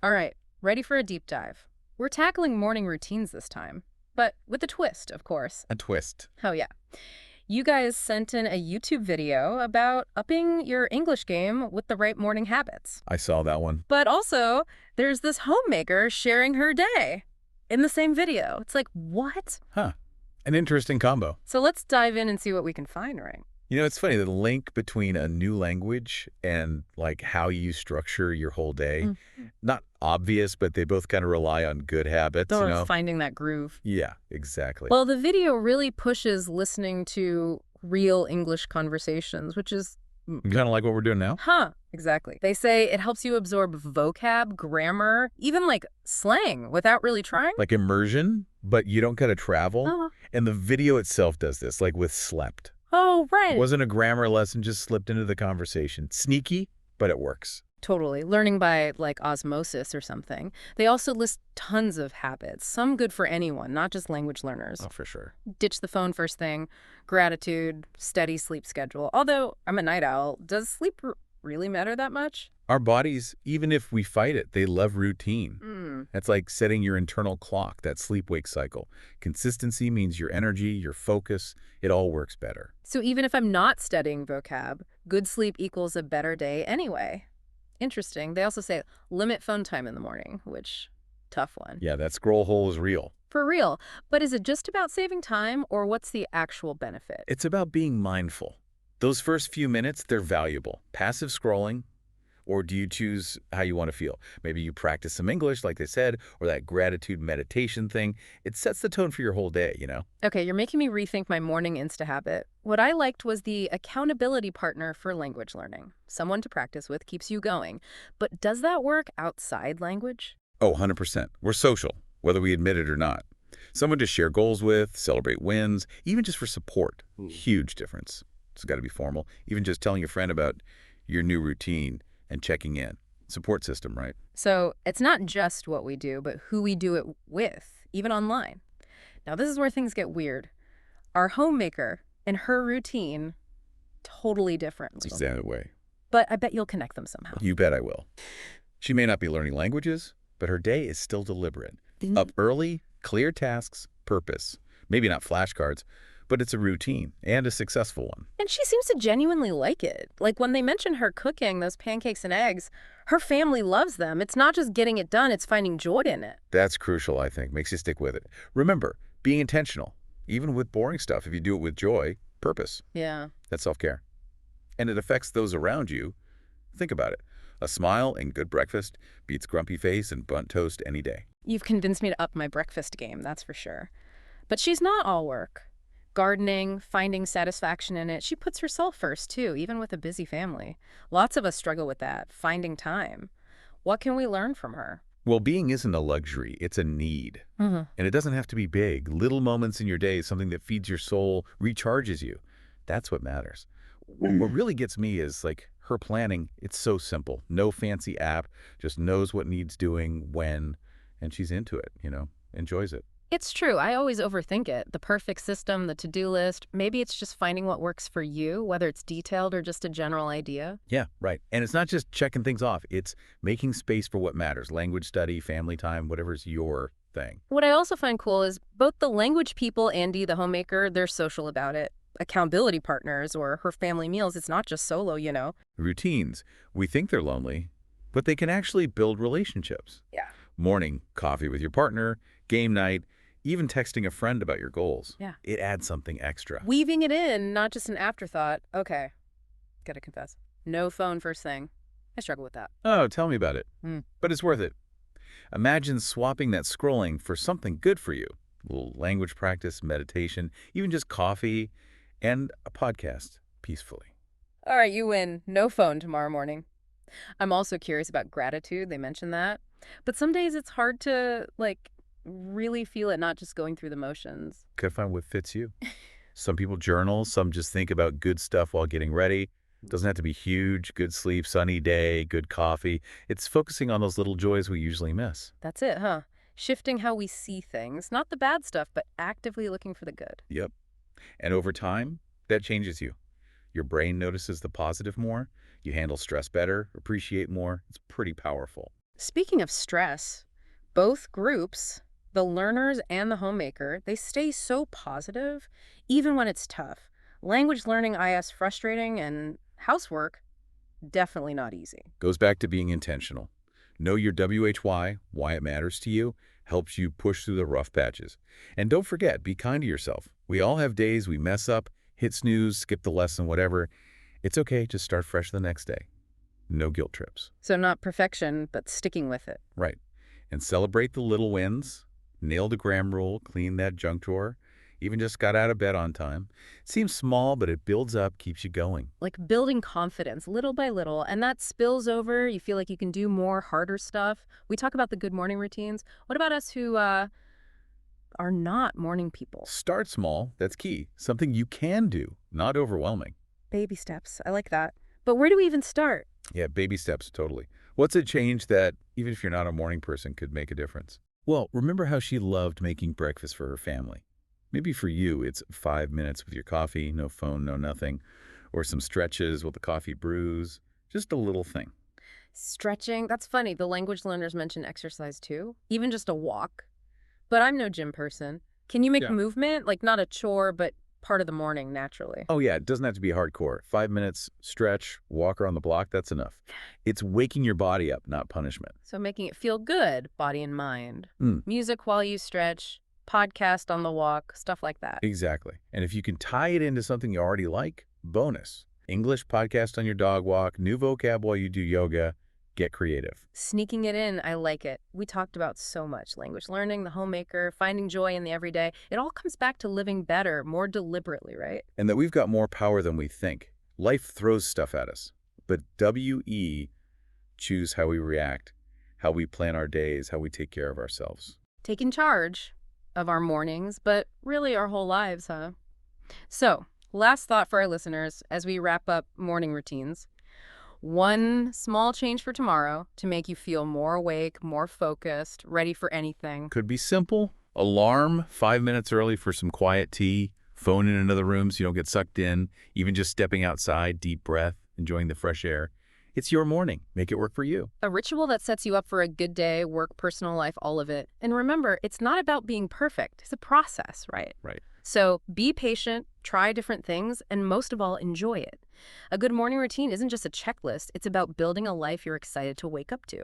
All right, ready for a deep dive. We're tackling morning routines this time, but with a twist, of course. A twist. Oh, yeah. You guys sent in a YouTube video about upping your English game with the right morning habits. I saw that one. But also, there's this homemaker sharing her day in the same video. It's like, what? Huh. An interesting combo. So let's dive in and see what we can find, right? It's funny, the link between a new language and like how you structure your whole day. Mm. Not obvious, but they both kind of rely on good habits, Finding that groove. Yeah, exactly. Well, the video really pushes listening to real English conversations, which is, Kind of like what we're doing now? exactly. They say it helps you absorb vocab, grammar, even like slang without really trying. Like immersion, but you don't gotta travel. Oh, And the video itself does this, like with slept. oh, right. It wasn't a grammar lesson, just slipped into the conversation. Sneaky, but it works. Totally. Learning by like osmosis or something. They also list tons of habits, some good for anyone, not just language learners. Oh, for sure. Ditch the phone first thing, gratitude, steady sleep schedule. Although I'm a night owl, does sleep really matter that much? Our bodies, even if we fight it, they love routine. It's like setting your internal clock, that sleep-wake cycle. Consistency means your energy, your focus, it all works better. So even if I'm not studying vocab, good sleep equals a better day anyway. Interesting. They also say limit phone time in the morning, which, tough one. Yeah, that scroll hole is real. For real. But is it just about saving time, or what's the actual benefit? It's about being mindful. Those first few minutes, they're valuable. Passive scrolling, or do you choose how you want to feel? Maybe you practice some English, like they said, or that gratitude meditation thing. It sets the tone for your whole day. Okay, you're making me rethink my morning Insta habit. What I liked was the accountability partner for language learning. Someone to practice with keeps you going. But does that work outside language? Oh, 100%. We're social, whether we admit it or not. Someone to share goals with, celebrate wins, even just for support. Huge difference. It's got to be formal. Even just telling a friend about your new routine and checking in. Support system, right? So it's not just what we do, but who we do it with, even online. Now, this is where things get weird. Our homemaker and her routine, totally different. It's exactly the way. But I bet you'll connect them somehow. You bet I will. She may not be learning languages, but her day is still deliberate. Up early, clear tasks, purpose. Maybe not flashcards, but it's a routine and a successful one. And she seems to genuinely like it. Like when they mention her cooking those pancakes and eggs, her family loves them. It's not just getting it done, it's finding joy in it. That's crucial, I think. Makes you stick with it. Remember, being intentional, even with boring stuff, if you do it with joy, purpose. Yeah. That's self-care. And it affects those around you. Think about it. A smile and good breakfast beats grumpy face and burnt toast any day. You've convinced me to up my breakfast game, that's for sure. But she's not all work. Gardening, finding satisfaction in it. She puts herself first, too, even with a busy family. Lots of us struggle with that, finding time. What can we learn from her? Well-being isn't a luxury, it's a need. And it doesn't have to be big. Little moments in your day, something that feeds your soul, recharges you. That's what matters. What really gets me is like her planning. It's so simple. No fancy app, just knows what needs doing, when, and she's into it, enjoys it. It's true. I always overthink it. The perfect system, the to-do list. Maybe it's just finding what works for you, whether it's detailed or just a general idea. Yeah, right. And it's not just checking things off. It's making space for what matters. Language study, family time, whatever's your thing. What I also find cool is both the language people, Andy, the homemaker, they're social about it. Accountability partners or her family meals, it's not just solo. Routines. We think they're lonely, but they can actually build relationships. Yeah. Morning, coffee with your partner, game night, even texting a friend about your goals. Yeah. It adds something extra. Weaving it in, not just an afterthought. Okay, gotta confess. No phone first thing. I struggle with that. Oh, tell me about it. But it's worth it. Imagine swapping that scrolling for something good for you. A little language practice, meditation, even just coffee and a podcast peacefully. All right, you win. No phone tomorrow morning. I'm also curious about gratitude. They mentioned that. But some days it's hard to, really feel it, not just going through the motions. Gotta find what fits you. Some people journal, some just think about good stuff while getting ready. Doesn't have to be huge. Good sleep, sunny day, good coffee. It's focusing on those little joys we usually miss. That's it, huh? Shifting how we see things. Not the bad stuff, but actively looking for the good. Yep. And over time, that changes you. Your brain notices the positive more. You handle stress better, appreciate more. It's pretty powerful. Speaking of stress, both groups, the learners and the homemaker, they stay so positive even when it's tough. Language learning IS frustrating and housework definitely not easy. Goes back to being intentional. Know your why it matters to you, helps you push through the rough patches. And don't forget, be kind to yourself. We all have days we mess up, hit snooze, skip the lesson, whatever. It's okay, just start fresh the next day. No guilt trips. So not perfection, but sticking with it. Right. And celebrate the little wins. Nailed a gram rule, cleaned that junk drawer, even just got out of bed on time. Seems small, but it builds up, keeps you going. Like building confidence little by little, and that spills over. You feel like you can do more harder stuff. We talk about the good morning routines. What about us who are not morning people? Start small, that's key. Something you can do, not overwhelming. Baby steps. I like that. But where do we even start? Yeah, baby steps, totally. What's a change that, even if you're not a morning person, could make a difference? Well, remember how she loved making breakfast for her family. Maybe for you, it's 5 minutes with your coffee, no phone, no nothing, or some stretches while the coffee brews. Just a little thing. Stretching. That's funny. The language learners mention exercise too, even just a walk. But I'm no gym person. Can you make Yeah. movement, like not a chore, but part of the morning naturally? Oh yeah, it doesn't have to be hardcore. 5 minutes, stretch, walk around the block, that's enough. It's waking your body up, not punishment. So making it feel good, body and mind. Mm, Music while you stretch, podcast on the walk, stuff like that. exactly. And if you can tie it into something you already like, bonus. English podcast on your dog walk, new vocab while you do yoga, get creative. Sneaking it in, I like it. We talked about so much. Language learning, the homemaker, finding joy in the everyday. It all comes back to living better, more deliberately, right? And that we've got more power than we think. Life throws stuff at us. But we choose how we react, how we plan our days, how we take care of ourselves. Taking charge of our mornings, but really our whole lives, huh? So, last thought for our listeners as we wrap up morning routines. One small change for tomorrow to make you feel more awake, more focused, ready for anything. Could be simple. Alarm 5 minutes early for some quiet tea, phone in another room so you don't get sucked in, even just stepping outside, deep breath, enjoying the fresh air. It's your morning. Make it work for you. A ritual that sets you up for a good day, work, personal life, all of it. And remember, it's not about being perfect. It's a process, right? Right. So be patient, try different things, and most of all, enjoy it. A good morning routine isn't just a checklist. It's about building a life you're excited to wake up to.